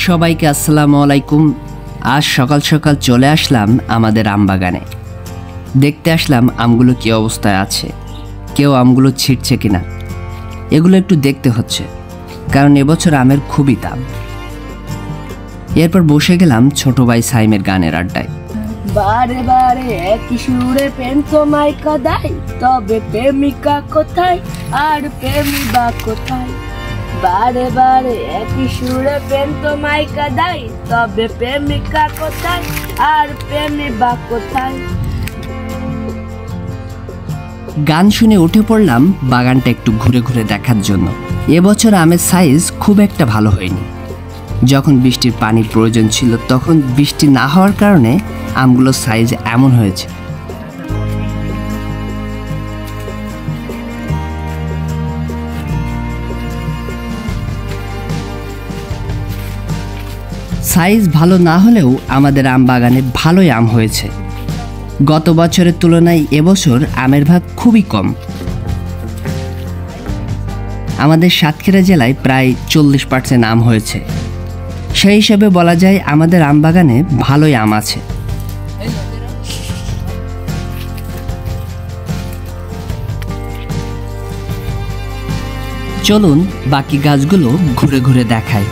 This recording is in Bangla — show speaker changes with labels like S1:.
S1: সবাইকে আসসালামু আলাইকুম। আজ সকাল সকাল চলে আসলাম আমাদের আম বাগানে। দেখতে আসলাম আমগুলো কী অবস্থায় আছে, কেউ আমগুলো ছিঁড়ছে কিনা। এগুলো একটু দেখতে হচ্ছে, কারণ এবছর আমের খুবই দাম। এরপর বসে গেলাম ছোট ভাই সাইমের গানের আড্ডায়।
S2: বারে বারে একই সুরে প্রেম তোমায় কাঁদাই, তবে প্রেমিকা কোথায় আর প্রেমিকা কোথায়? বারে বারে একই সুরে প্রেম তোমায় কাঁদাই, তবে প্রেমিকা কোথায় আর প্রেমিকা কোথায়?
S1: গান শুনে উঠে পড়লাম বাগানটা একটু ঘুরে ঘুরে দেখার জন্য। এবছর আমের সাইজ খুব একটা ভালো হয়নি। যখন বৃষ্টির পানির প্রয়োজন ছিল তখন বৃষ্টি না হওয়ার কারণে আমগুলোর সাইজ এমন হয়েছে। সাইজ ভালো না হলেও আমাদের আম বাগানে ভালোই আম হয়েছে। গত বছরের তুলনায় এবছর আমের ভাগ খুবই কম। আমাদের সাতক্ষীরা জেলায় প্রায় 40% আম হয়েছে। সেই হিসাবে বলা যায় আমাদের আম বাগানে ভালোই আম আছে। চলুন বাকি গাছগুলো ঘুরে ঘুরে দেখাই।